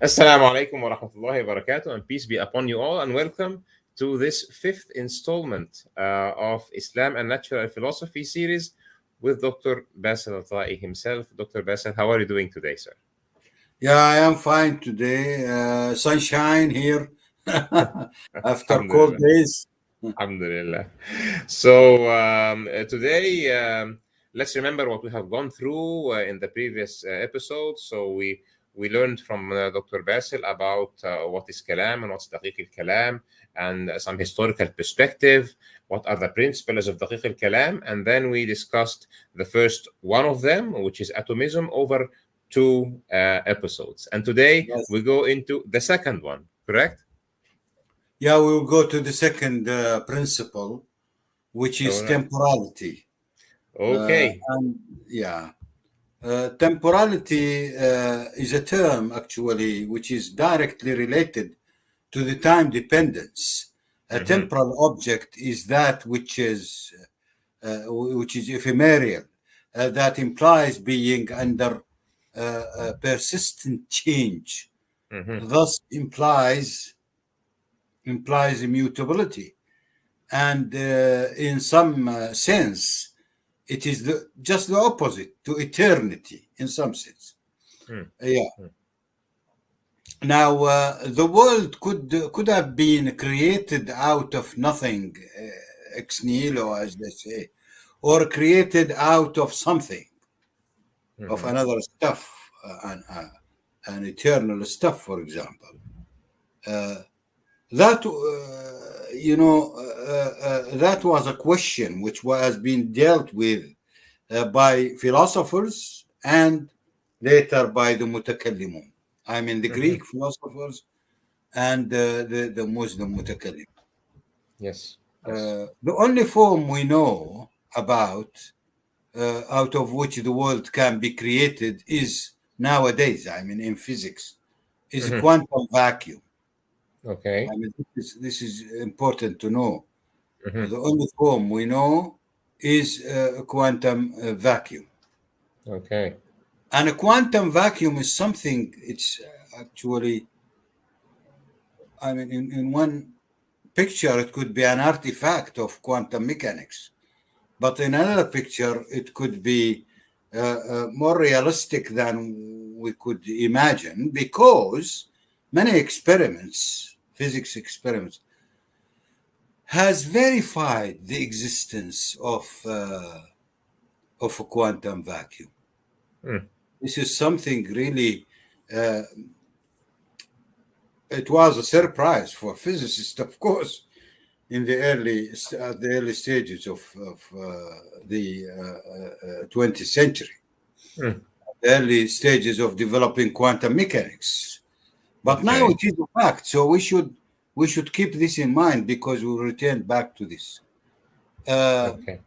Assalamu alaikum wa rahmatullahi wa barakatuh, and peace be upon you all, and welcome to this fifth installment of Islam and Natural Philosophy series with Dr. Bassel Al himself. Dr. Bassel, how are you doing today, sir? Yeah, I am fine today. Sunshine here after cold Alhamdulillah. days. Alhamdulillah. So today, let's remember what we have gone through in the previous episode. So we learned from Dr. Basil about what is Kalam and what's Daqiq al-Kalam, and some historical perspective. What are the principles of Daqiq al-Kalam? And then we discussed the first one of them, which is atomism, over two episodes. And today Yes. we go into the second one, correct? Yeah, we will go to the second principle, which is All right. temporality. Okay. And yeah, temporality is a term actually which is directly related to the time dependence. A temporal object is that which is ephemeral, that implies being under persistent change, thus implies immutability, and in some sense, it is just the opposite to eternity. In some sense, yeah. Now, the world could have been created out of nothing, ex nihilo, as they say, or created out of something, of another stuff, an eternal stuff, for example. That that was a question which has been dealt with by philosophers and later by the mutakallimun. I mean the Greek philosophers and the Muslim mutakallim. Yes. The only form we know about out of which the world can be created is nowadays, I mean in physics, is a quantum vacuum. Okay. I mean, this is important to know. The only form we know is a quantum vacuum. Okay. And a quantum vacuum is something, it's actually, I mean, in one picture, it could be an artifact of quantum mechanics. But in another picture, it could be more realistic than we could imagine, because many experiments, physics experiments, has verified the existence of a quantum vacuum. This is something really. It was a surprise for physicists, of course, in the early stages of the 20th century, the early stages of developing quantum mechanics. But now it is a fact, so we should keep this in mind, because we'll return back to this. Okay.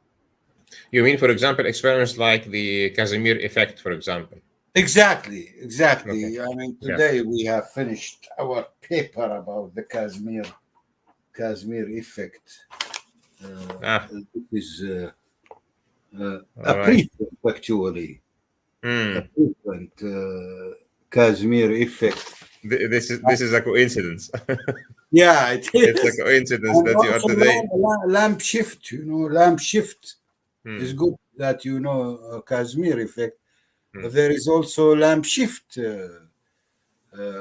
You mean, for example, experiments like the Casimir effect, for example? Exactly. Okay. I mean, today we have finished our paper about the Casimir effect. This is a preprint, actually. A preprint, Casimir effect. This is a coincidence. Yeah, it is. It's a coincidence that you are today. Lamp shift, lamp shift is good, that Casimir effect. But there is also lamp shift,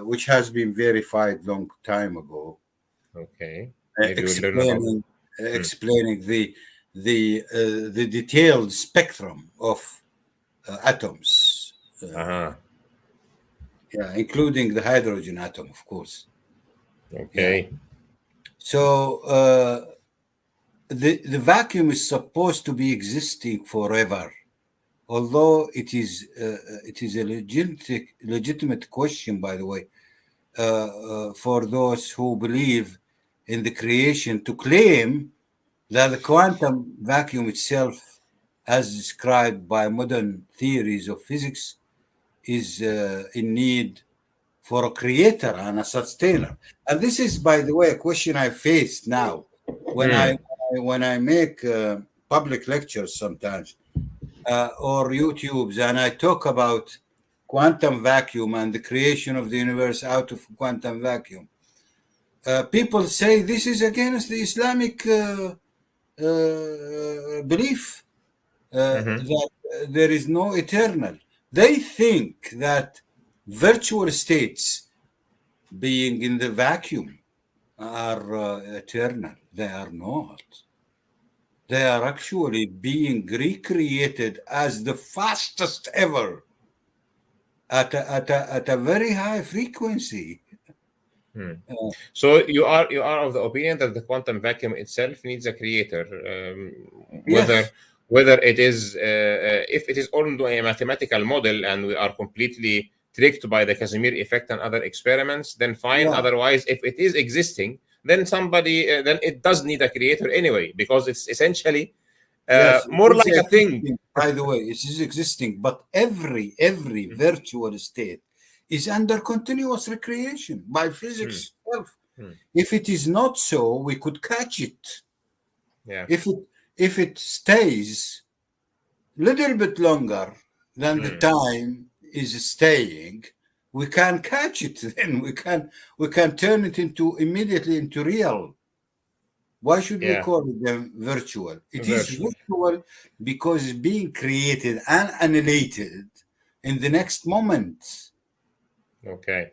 which has been verified long time ago. Okay. Maybe we'll learn about it. Explaining the detailed spectrum of atoms. Yeah, including the hydrogen atom, of course. Okay. Yeah. So the vacuum is supposed to be existing forever, although it is a legitimate question, by the way, for those who believe in the creation, to claim that the quantum vacuum itself, as described by modern theories of physics, is in need for a creator and a sustainer. And this is, by the way, a question I face now when I make public lectures sometimes, or YouTubes, and I talk about quantum vacuum and the creation of the universe out of quantum vacuum. People say this is against the Islamic belief that there is no eternal. They think that virtual states being in the vacuum are eternal. They are not. They are actually being recreated as the fastest ever at a very high frequency. So you are of the opinion that the quantum vacuum itself needs a creator, Yes. whether it is if it is only a mathematical model and we are completely tricked by the Casimir effect and other experiments, then fine. Yeah. Otherwise, if it is existing, then then it does need a creator anyway, because it's essentially Yes, it more is like a thing. existing. By the way, it is existing, but every virtual state is under continuous recreation by physics itself. If it is not so, we could catch it. Yeah. If it stays a little bit longer than the time is staying, we can catch it. Then we can turn it immediately into real. Why should we Yeah. call it them virtual? It is Virtual. virtual because it's being created and annihilated in the next moment. Okay.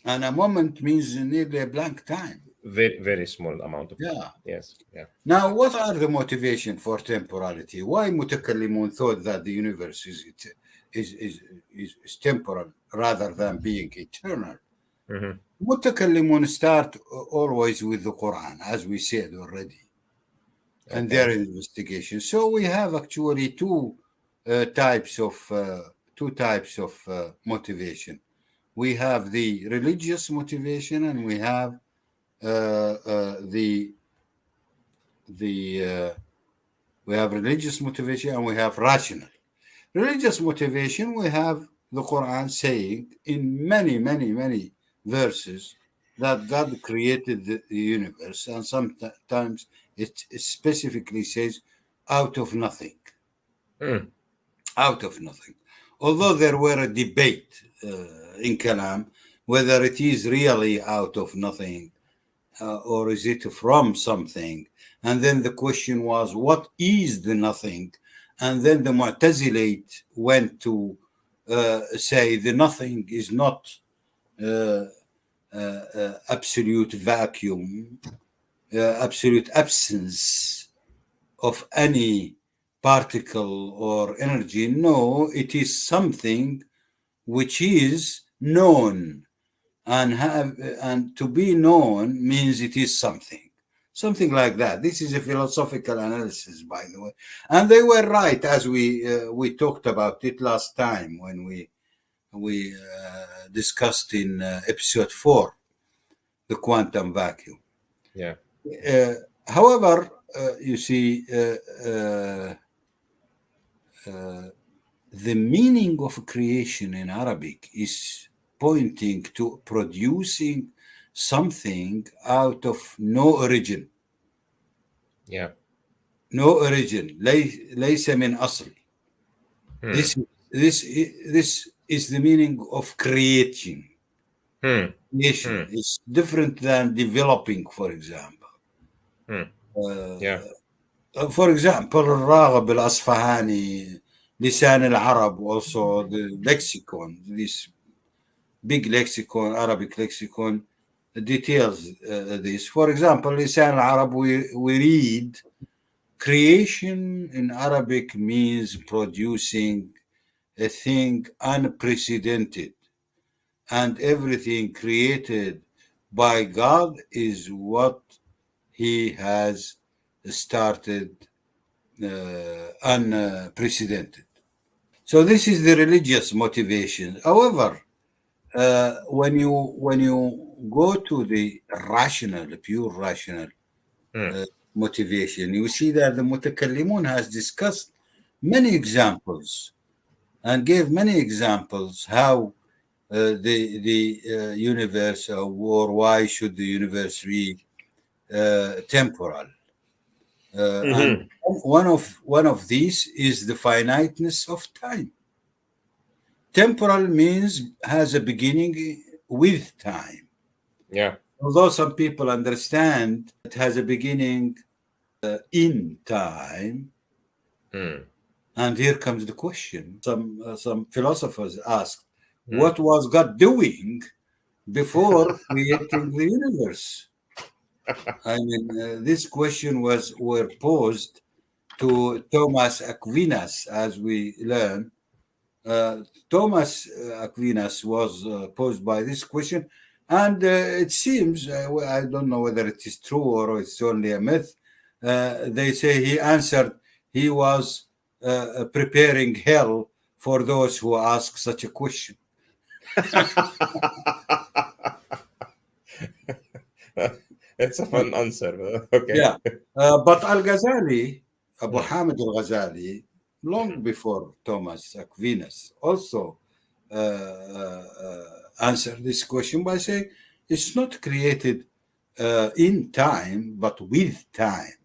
And a moment means nearly a blank time. Very, very small amount of time. Yeah. Yes. Yeah. Now, what are the motivation for temporality? Why Mutakallimun thought that the universe is temporal rather than being eternal? Mutakallimun start always with the Quran, as we said already, and their investigation. So we have actually two types of motivation. We have the religious motivation, and we have we have religious motivation, and we have rational. Religious motivation, we have the Quran saying in many verses that God created the universe, and sometimes it specifically says out of nothing. Out of nothing. Although there were a debate in Kalam whether it is really out of nothing or is it from something. And then the question was, what is the nothing? And then the Mu'tazilate went to say the nothing is not absolute vacuum, absolute absence of any particle or energy. No, it is something which is known, and to be known means it is something like that. This is a philosophical analysis, by the way, and they were right, as we talked about it last time when we discussed in episode 4 the quantum vacuum. Yeah. However, you see, the meaning of creation in Arabic is pointing to producing something out of no origin. Yeah. No origin. ليس من أصل. This is the meaning of creating. Creation is different than developing, for example. Yeah. For example, الراغب الأصفهاني, لسان العرب, also the lexicon, this big lexicon, Arabic lexicon, details this. For example, لسان العرب, we read creation in Arabic means producing a thing unprecedented, and everything created by God is what he has started unprecedented. So this is the religious motivation. However, when you go to the rational, pure rational motivation, you see that the Mutakallimun has discussed many examples and gave many examples how the universe, or why should the universe be temporal. And one of these is the finiteness of time. temporal means has a beginning with time. Yeah. Although some people understand it has a beginning in time. And here comes the question. Some philosophers asked, what was God doing before creating the universe? I mean, this question were posed to Thomas Aquinas, as we learn. Thomas Aquinas was posed by this question, and it seems, I don't know whether it is true or it's only a myth, they say he answered he was preparing hell for those who ask such a question. It's a fun answer. Okay. Yeah, but Al-Ghazali, Abu Hamid al-Ghazali, long before Thomas Aquinas, also answered this question by saying it's not created in time, but with time.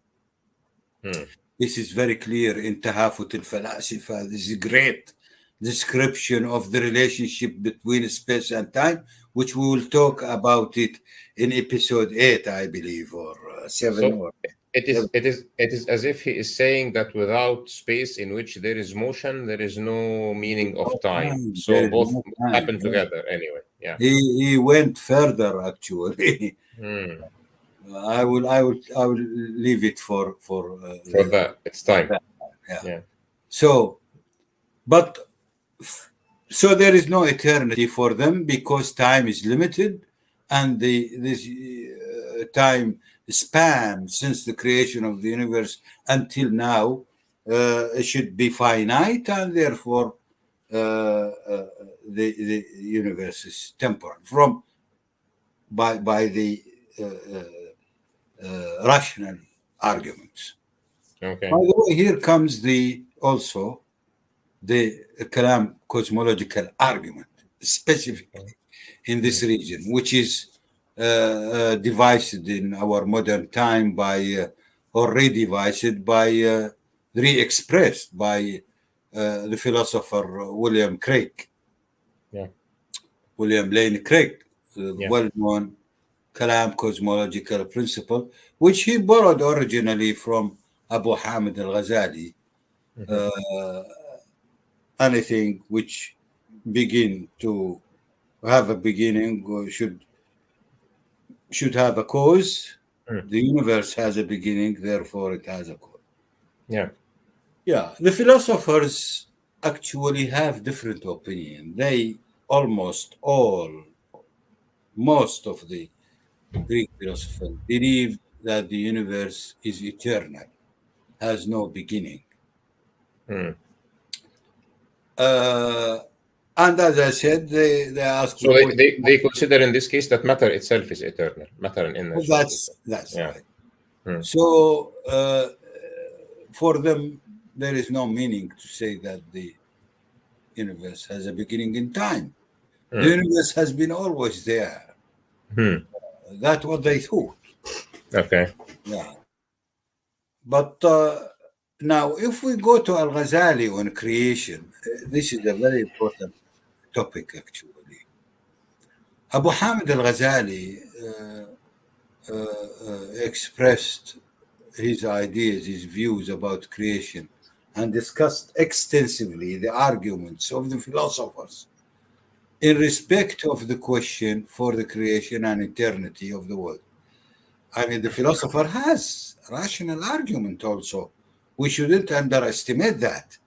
This is very clear in Tahafut al-Falasifa. This is great description of the relationship between space and time, which we will talk about it in episode 8, I believe, or 7. So or it is as if he is saying that without space in which there is motion, there is no meaning of time. So both happen together anyway. Yeah. He went further actually. I will leave it for that. It's time. Yeah. So there is no eternity for them because time is limited, and this time span since the creation of the universe until now should be finite, and therefore the universe is temporal by the rational arguments. Okay. By the way, here comes also the Kalam cosmological argument, specifically in this region, which is devised in our modern time or re-devised re-expressed by the philosopher William Craig. Yeah. William Lane Craig, well-known Kalam cosmological principle, which he borrowed originally from Abu Hamid al-Ghazali. Anything which begin to have a beginning should have a cause. The universe has a beginning, therefore it has a cause. Yeah. The philosophers actually have different opinion. They most of the Greek philosophers believe that the universe is eternal, has no beginning. And as I said, they ask. So they consider in this case that matter itself is eternal, matter and energy. That's right. So for them, there is no meaning to say that the universe has a beginning in time. The universe has been always there. That's what they thought. Okay. Yeah. But now, if we go to Al-Razali on creation, this is a very important topic, actually. Abu Hamid al-Ghazali expressed his ideas, his views about creation, and discussed extensively the arguments of the philosophers in respect of the question for the creation and eternity of the world. I mean, the philosopher has rational argument also. We shouldn't underestimate that.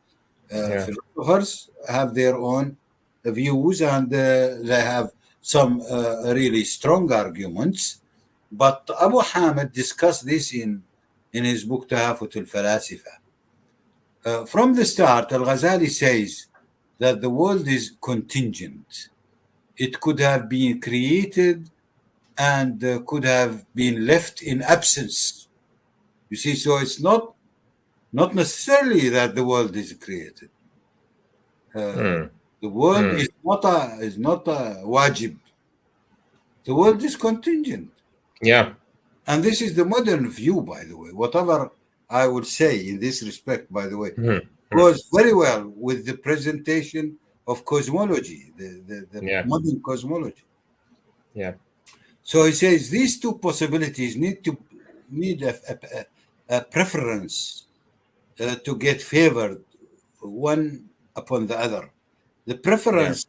Philosophers have their own views, and they have some really strong arguments. But Abu Hamid discussed this in his book Tahafut al-Falasifa. From the start, Al-Ghazali says that the world is contingent. It could have been created and could have been left in absence. You see, so it's not necessarily that the world is created. The world is not a wajib. The world is contingent. Yeah. And this is the modern view, by the way. Whatever I would say in this respect, by the way, goes very well with the presentation of cosmology, the Yeah. modern cosmology. Yeah. So he says these two possibilities need a preference to get favored one upon the other. The preference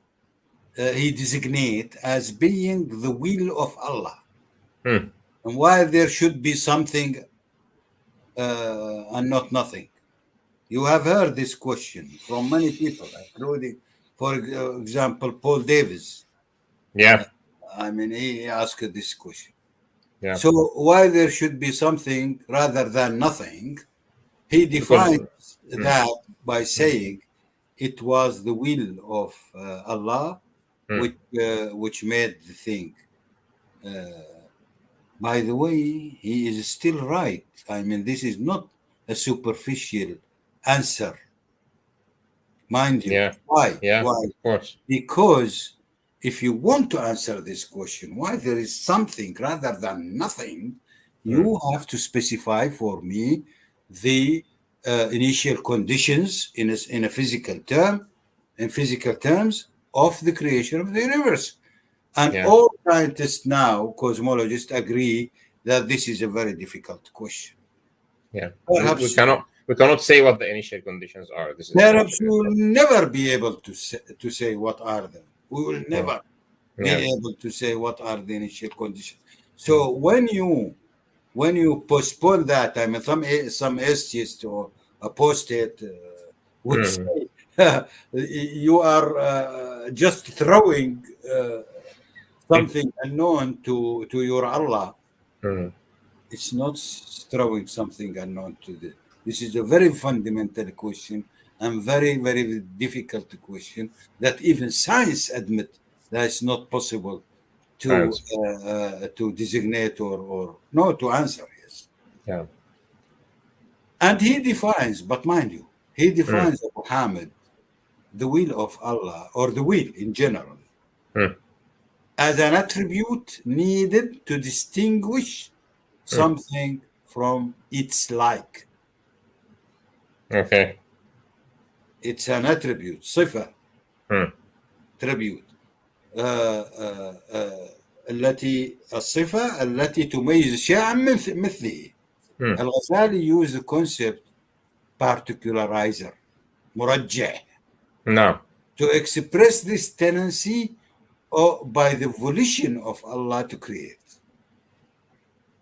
he designate as being the will of Allah, Hmm. and why there should be something and not nothing. You have heard this question from many people, including, for example, Paul Davis. Yeah. I mean, he asked this question. Yeah. So why there should be something rather than nothing? He Because defines that by saying it was the will of Allah which made the thing. By the way, he is still right. I mean, this is not a superficial answer, mind you. yeah. Why? Yeah. Why? Of course. Because if you want to answer this question, why there is something rather than nothing, you have to specify for me the initial conditions in a physical term, in physical terms of the creation of the universe. And Yeah. all scientists now, cosmologists, agree that this is a very difficult question. Yeah. Perhaps We cannot say what the initial conditions are. This is perhaps we will never be able to say what are them. We will never be Yeah. able to say what are the initial conditions. So when you postpone that, I mean, some atheist or apostate would say you are just throwing something unknown to your Allah. It's not throwing something unknown to the. This is a very fundamental question and very, very difficult question that even science admit that it's not possible Science. to designate or no to answer. Yes, Yeah. and he defines, but mind you, he defines Muhammad, the will of Allah or the will in general, as an attribute needed to distinguish something from its like. Okay. It's an attribute, صفة, attribute الصفة التي تميز الشيء عن مثله. الغزالي used the concept particularizer, مرجع, No. to express this tendency by the volition of Allah to create.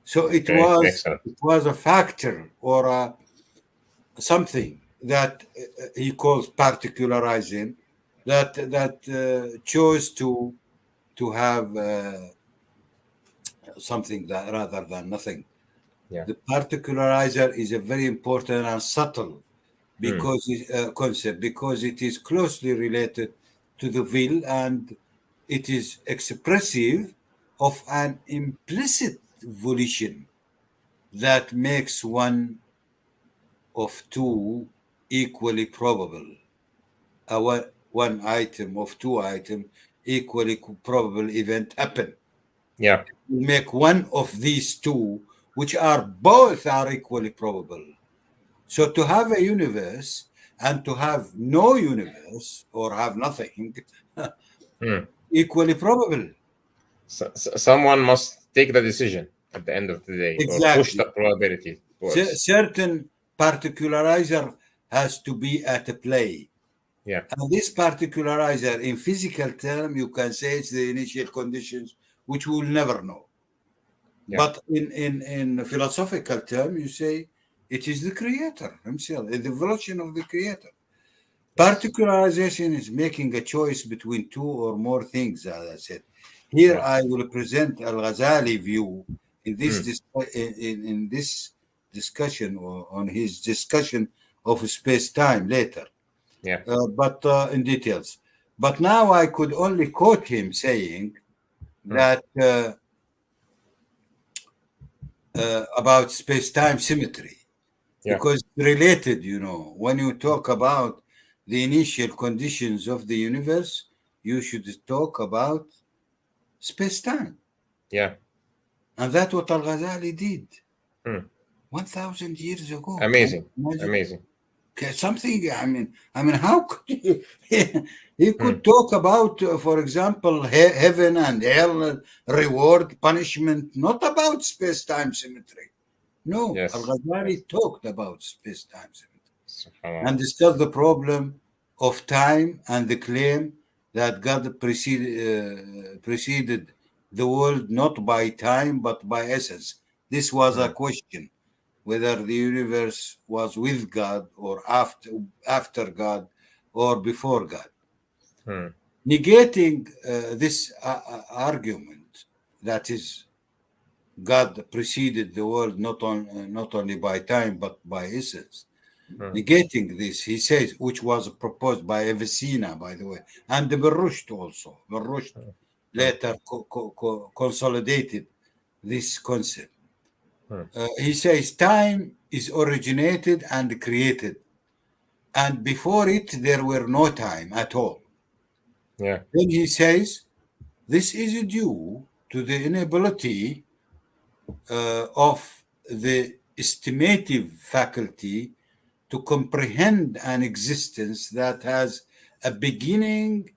So it was a factor or something that he calls particularizing that chose to have something that rather than nothing. Yeah. The particularizer is a very important and subtle concept because it is closely related to the will and it is expressive of an implicit volition that makes one of two equally probable. One item of two items equally probable event happen. Yeah. Make one of these two, which are both are equally probable. So to have a universe and to have no universe or have nothing, equally probable. So someone must take the decision at the end of the day, Exactly. or push the probability towards. Certain particularizer has to be at play. Yeah. And this particularizer, in physical term, you can say it's the initial conditions, which we'll never know. Yeah. But in philosophical term, you say it is the creator himself, the volition of the creator. Particularization is making a choice between two or more things, as I said. Here I will present Al-Razali view in this in this discussion or on his discussion of space-time later. Yeah. But in details. But now I could only quote him saying that about space-time symmetry, because related, when you talk about the initial conditions of the universe, you should talk about space-time. Yeah. And that's what Al-Ghazali did 1,000 years ago. Amazing. Amazing. something. I mean, how could you? He could talk about, for example, heaven and hell, reward, punishment, not about space-time symmetry. No, Yes. Al-Ghazali talked about space-time symmetry and SubhanAllah. discussed the problem of time and the claim that God preceded the world not by time but by essence. This was a question whether the universe was with God or after God or before God. Hmm. Negating this argument, that is, God preceded the world not only by time but by essence. Negating this, he says, which was proposed by Avicenna, by the way, and the Rushd also. Rushd later consolidated this concept. He says time is originated and created, and before it there were no time at all. Yeah. Then he says this is due to the inability of the estimative faculty to comprehend an existence that has a beginning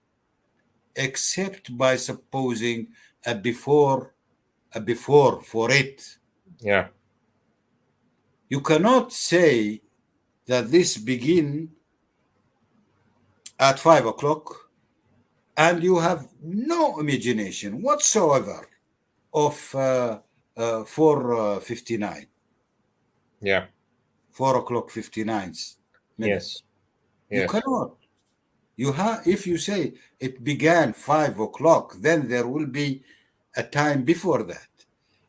except by supposing a before for it. Yeah. You cannot say that this begin at 5 o'clock and you have no imagination whatsoever of 4:59. Yeah. 4 o'clock 59 minutes. Yes. You cannot. You have, if you say it began 5 o'clock, then there will be a time before that.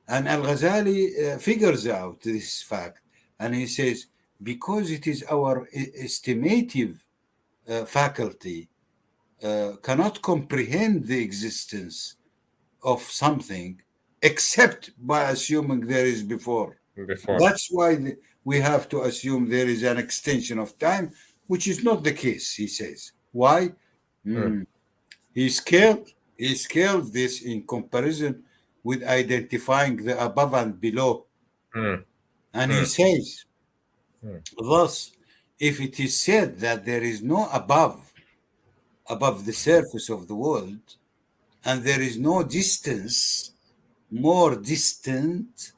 And Al-Ghazali figures out this fact, and he says because it is our estimative faculty cannot comprehend the existence of something except by assuming there is before. Before. That's why we have to assume there is an extension of time, which is not the case, he says. Why? He scaled this in comparison with identifying the above and below. And he says, thus, if it is said that there is no above the surface of the world, and there is no distance more distant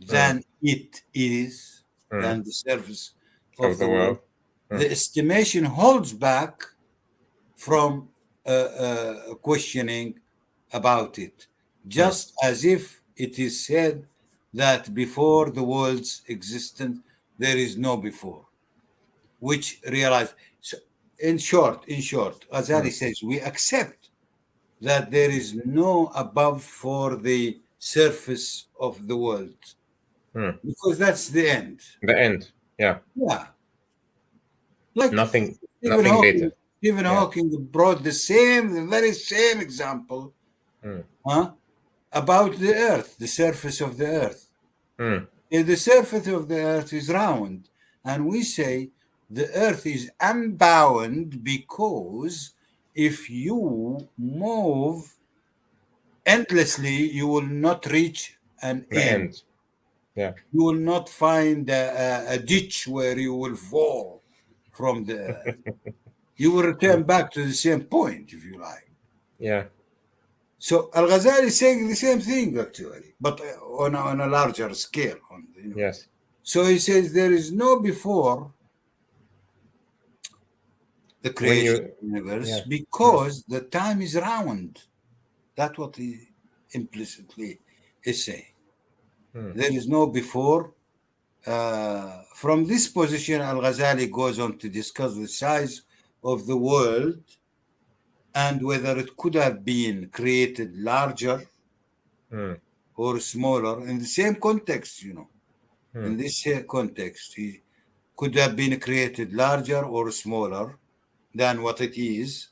than it is, than the surface of the world, the estimation holds back from questioning about it, just as if it is said that before the world's existence there is no before, which realize. So in short, Azari says we accept that there is no above for the surface of the world, because that's the end. The end. Yeah. Yeah. Like Nothing Stephen later. Hawking brought the very same example about the earth, the surface of the earth. If the surface of the earth is round, and we say the earth is unbound because if you move endlessly, you will not reach an end. Yeah. You will not find a ditch where you will fall from the earth. You will return back to the same point, if you like. Yeah. So Al-Ghazali is saying the same thing, actually, but on a larger scale. Yes. So he says there is no before the creation of the universe because the time is round. That's what he implicitly is saying. There is no before. From this position, Al-Ghazali goes on to discuss the size of the world and whether it could have been created larger or smaller in the same context, In this context, he could have been created larger or smaller than what it is.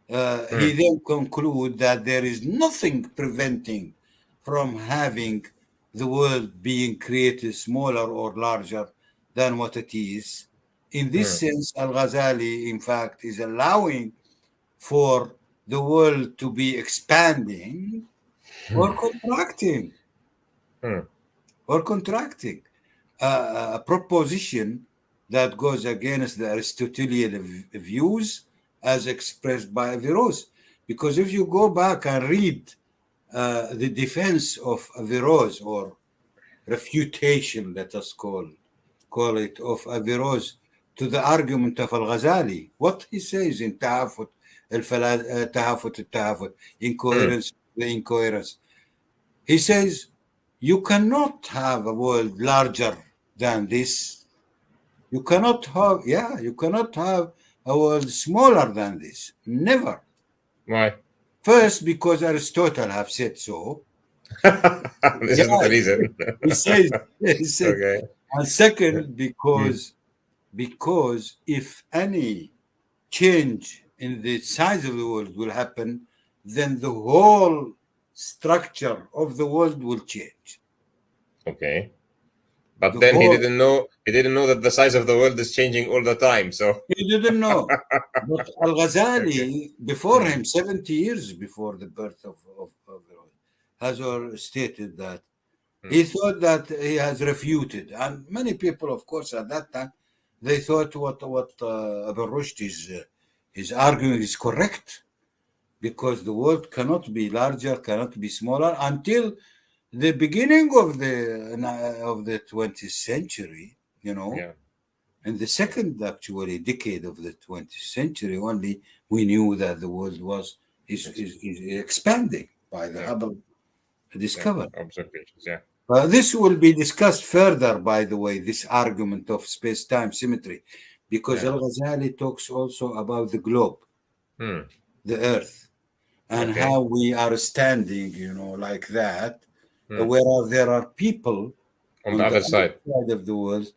He then concludes that there is nothing preventing from having the world being created smaller or larger than what it is. In this sense, Al-Ghazali, in fact, is allowing for the world to be expanding or contracting. A proposition that goes against the Aristotelian views as expressed by Averroes. Because if you go back and read the defense of Averroes, or refutation, let us call it, of Averroes to the argument of Al-Ghazali, what he says in Tahafut, Tahafut, incoherence, the incoherence. He says, you cannot have a world larger than this. You cannot have, you cannot have a world smaller than this. Never. Why? First, because Aristotle have said so. This is not the reason. he says, Okay. And second, because if any change in the size of the world will happen, then the whole structure of the world will change. Okay. But then he didn't know that the size of the world is changing all the time. So he didn't know. But Al-Ghazali, before him, 70 years before the birth of has stated that he thought that he has refuted, and many people, of course, at that time, they thought what Ibn Rushd is arguing is correct, because the world cannot be larger, cannot be smaller until the beginning of the 20th century. In the second actually decade of the 20th century, only we knew that the world is expanding by the Hubble discovery. Observations, this will be discussed further, by the way, this argument of space-time symmetry, because Al-Ghazali talks also about the globe, the Earth, and how we are standing, like that, whereas there are people on the other side of the world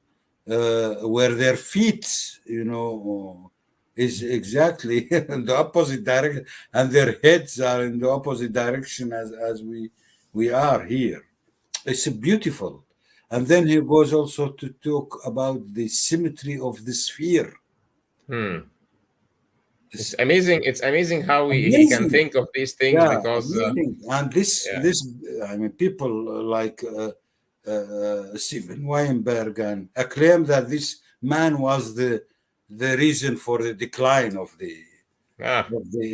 where their feet, is exactly in the opposite direction, and their heads are in the opposite direction as we are here. It's beautiful. And then he goes also to talk about the symmetry of the sphere. It's amazing. It's amazing how he can think of these things, because and this I mean, people like Steven Weinberg and claim that this man was the reason for the decline of the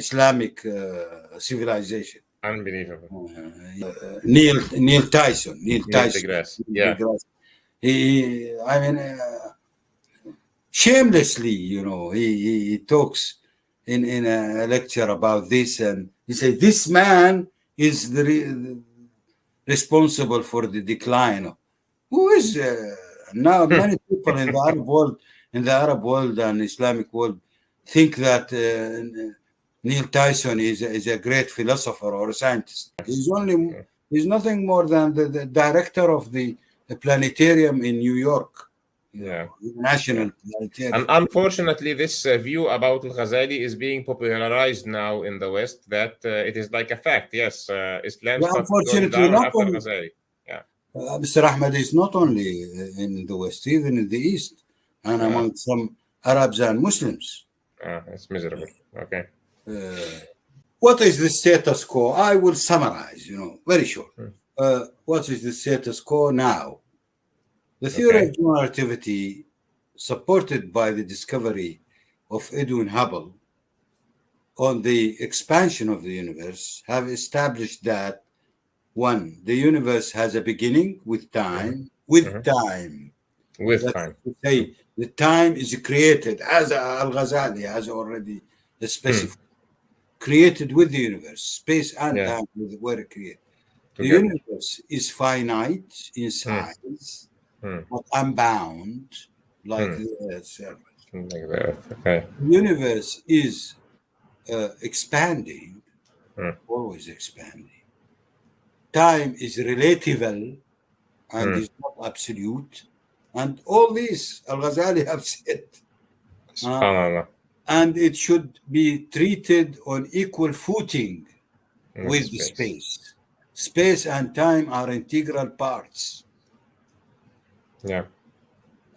Islamic civilization. Unbelievable. Neil Tyson. deGrasse. He, I mean, shamelessly, he talks in a lecture about this, and he said this man is the responsible for the decline. Who is now many people in the Arab world and Islamic world think that Neil Tyson is a great philosopher or a scientist. He's nothing more than the director of the planetarium in New York. National planetarium. And unfortunately, this view about Al-Ghazali is being popularized now in the West, that it is like a fact. Yes, Islam started going down after Al-Ghazali. Mr. Ahmed, is not only in the West, even in the East, and among some Arabs and Muslims. It's miserable. Okay. What is the status quo? I will summarize, very short. What is the status quo now? The theory of general relativity, supported by the discovery of Edwin Hubble on the expansion of the universe, have established that, one, the universe has a beginning with time. Time. Say the time is created, as Al-Ghazali has already specified. Created with the universe, space and time were created. The universe is finite in size, but unbound, like the Earth. The universe is expanding, always expanding. Time is relatable and is not absolute. And all this, Al-Ghazali have said. And it should be treated on equal footing with space. Space and time are integral parts.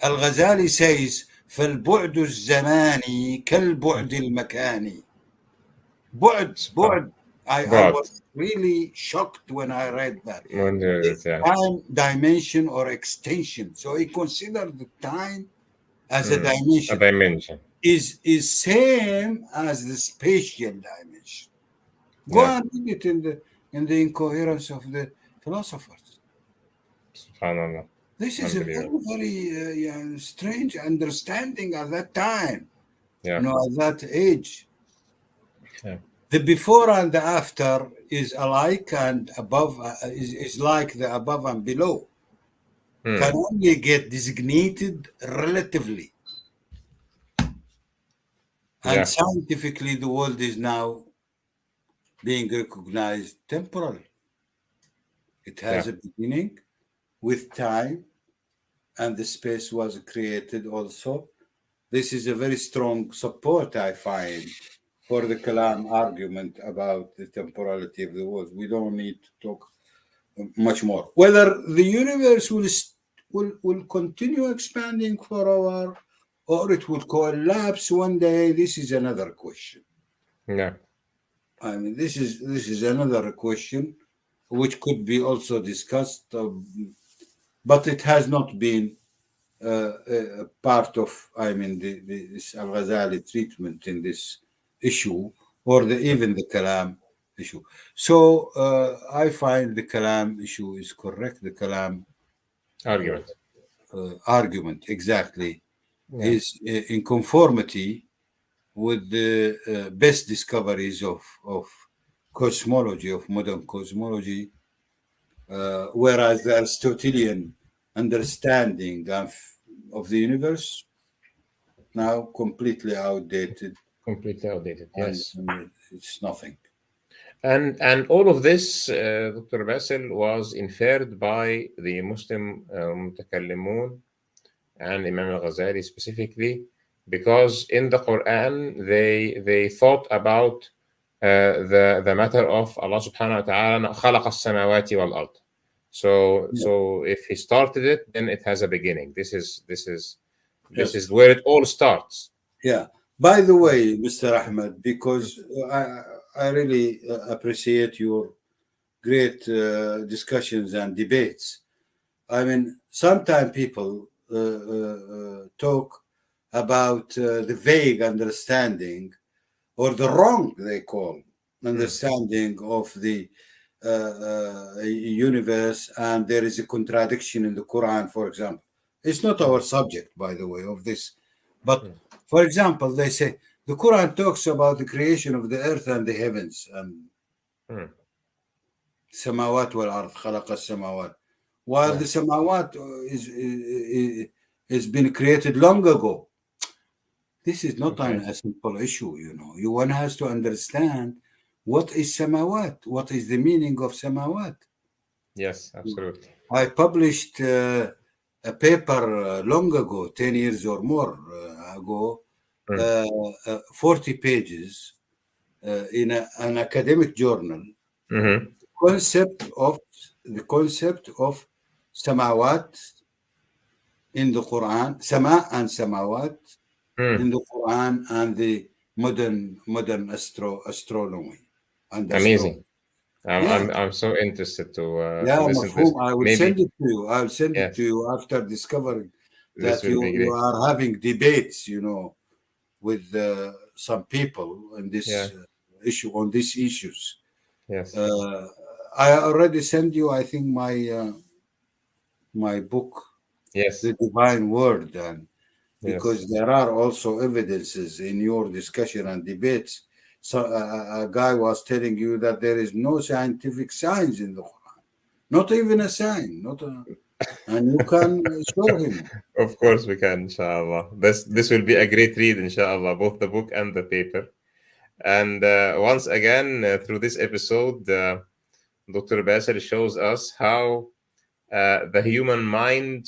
Al-Ghazali says, فالبعد الزماني كالبعد المكاني. بعد. I was really shocked when I read that. Time, dimension, or extension. So he considered the time as a A dimension dimension. is same as the spatial dimension. Go Yeah. and read it in the incoherence of the philosophers. Subhanallah. This is a very, Unbelievable. very strange understanding at that time, Yeah. at that age. Yeah. The before and the after is alike, and above is like the above and below. Can only get designated relatively. And Yeah. scientifically, the world is now being recognized temporal. It has a beginning with time, and the space was created also. This is a very strong support, I find, for the Kalam argument about the temporality of the world. We don't need to talk much more. Whether the universe will continue expanding forever or it will collapse one day, this is another question. Yeah. I mean, this is another question which could be also discussed, but it has not been a part of, I mean, this Al-Razali treatment in this issue, or even the Kalam issue. So I find the Kalam issue is correct. The Kalam Argument. argument exactly Yeah. is in conformity with the best discoveries of cosmology, of modern cosmology, whereas the Aristotelian understanding of the universe now completely outdated, Completely outdated. Yes. and it's nothing. And all of this, Dr. Basil, was inferred by the Muslim mutakallimun and Imam al-Ghazali specifically, because in the Quran they thought about the matter of Allah subhanahu wa ta'ala خلق السماوات والأرض. So if he started it, then it has a beginning. This is where it all starts. Yeah. By the way, Mr. Ahmed, because I really appreciate your great discussions and debates. I mean, sometimes people talk about the vague understanding or the wrong, they call, understanding of the universe, and there is a contradiction in the Quran, for example. It's not our subject, by the way, of this. But, for example, they say the Quran talks about the creation of the earth and the heavens, and samawat wal ard, khalaqa samawat. While the samawat is been created long ago. This is not a simple issue, One has to understand what is samawat, what is the meaning of samawat. Yes, absolutely. I published a paper long ago, 10 years or more ago, 40 pages in an academic journal. The concept of samawat in the Quran, sama and samawat in the Quran, and the modern astronomy. And amazing. I'm so interested to listen to this. I will send it to you. I'll send it to you after discovering that you are having debates, with some people on this issue, on these issues. Yes. I already sent you, I think, my book, yes, The Divine Word, and because there are also evidences in your discussion and debates. So a guy was telling you that there is no scientific signs in the Quran, not even a sign, and you can show him. Of course we can, inshallah. This will be a great read, inshallah, both the book and the paper. And once again, through this episode, Dr. Basil shows us how the human mind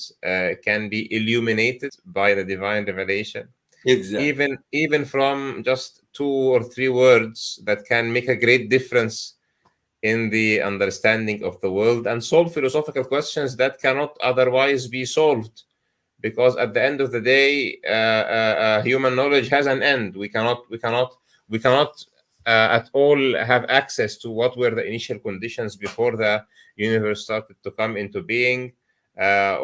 can be illuminated by the divine revelation. Exactly. Even from just 2 or 3 words that can make a great difference in the understanding of the world and solve philosophical questions that cannot otherwise be solved, because at the end of the day, human knowledge has an end. We cannot at all have access to what were the initial conditions before the universe started to come into being.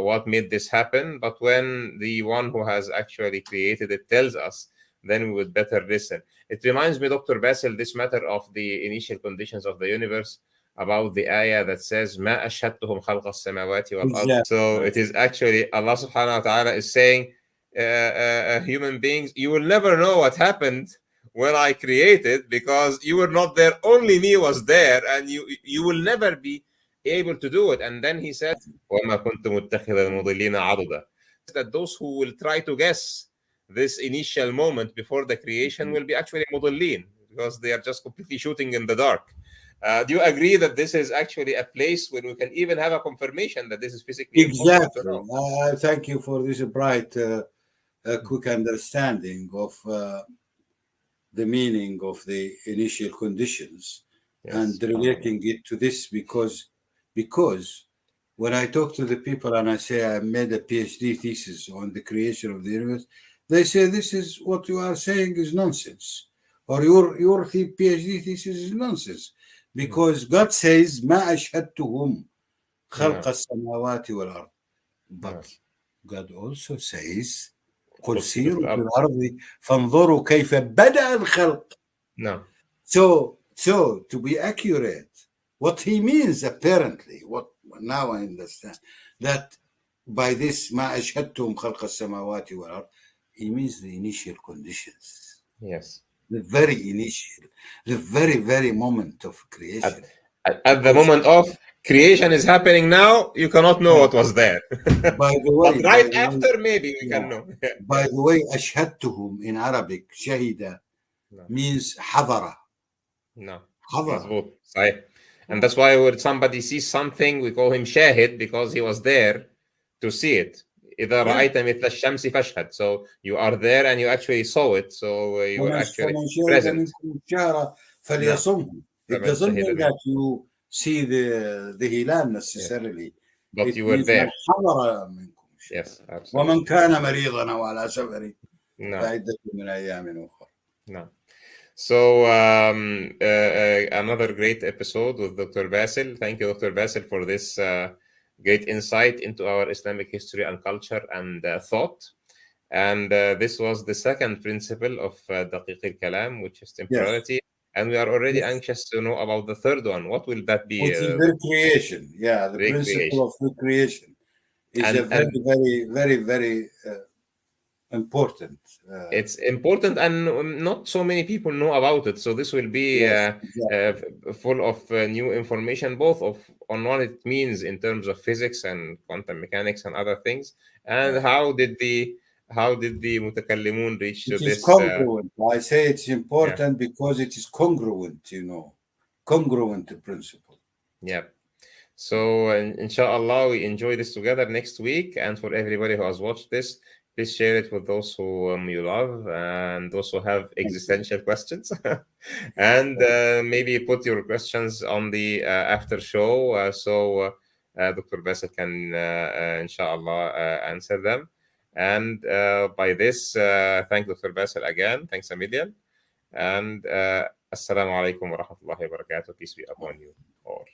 what made this happen. But when the one who has actually created it tells us, then we would better listen. It reminds me, Dr. Basil, this matter of the initial conditions of the universe, about the ayah that says ما أشهدتهم خلق السماوات والأرض. So it is actually Allah subhanahu wa ta'ala is saying, human beings, you will never know what happened when I created, because you were not there, only me was there, and you will never be able to do it. And then he said, وَمَا كُنْتُ مُتَّخِذَ الْمُضِلِّينَ عَضُدًا, that those who will try to guess this initial moment before the creation will be actually mudallin, because they are just completely shooting in the dark. Do you agree that this is actually a place where we can even have a confirmation that this is physically impossible to know? Thank you for this bright, quick understanding of the meaning of the initial conditions, and relating it to this, because when I talk to the people and I say I made a PhD thesis on the creation of the universe, they say this is what you are saying is nonsense, or your PhD thesis is nonsense, because God says ما أشهدتهم خلق السماوات والأرض. But God also says قل سيروا في الأرض فانظروا كيف بدأ الخلق. No. So to be accurate, what he means apparently, what now I understand, that by this ما أشهدتهم خلق السماوات والأرض, he means the initial conditions. Yes. The very initial, the very moment of creation. At the moment of creation is happening now, you cannot know what was there. By the way, but right after, maybe we can know. By the way, أشهدتهم in Arabic, شهد, means حضر. No. حضر. Right. And that's why when somebody sees something, we call him shahid, because he was there to see it. إذا رأيت مثل الشمس فاشهد. So you are there and you actually saw it. So you were actually present. فليصمه. It doesn't mean that you see the hilal necessarily. But you were there. حضر منكم. Yes, absolutely. ومن كان مريضا أو على سفر No. فعدة من أيام أخرى. No. So another great episode with Dr. Basil. Thank you, Dr. Basil, for this great insight into our Islamic history and culture and thought. And this was the second principle of Daqiq al-Kalam, which is temporality. Yes. And we are already anxious to know about the third one. What will that be? Which is recreation. Yeah, the principle of recreation is a very important. It's important, and not so many people know about it. So this will be full of new information, both on what it means in terms of physics and quantum mechanics and other things, and how did the mutakallimun reach to this? Congruent. I say it's important because it is congruent. Congruent principle. Yeah. So inshallah, we enjoy this together next week, and for everybody who has watched this, please share it with those who you love and those who have existential questions. And maybe put your questions on the after show so Dr. Basil can, inshallah, answer them. And by this, thank Dr. Basil again. Thanks a million. And Assalamu alaikum wa rahmatullahi wa barakatuh. Peace be upon you all.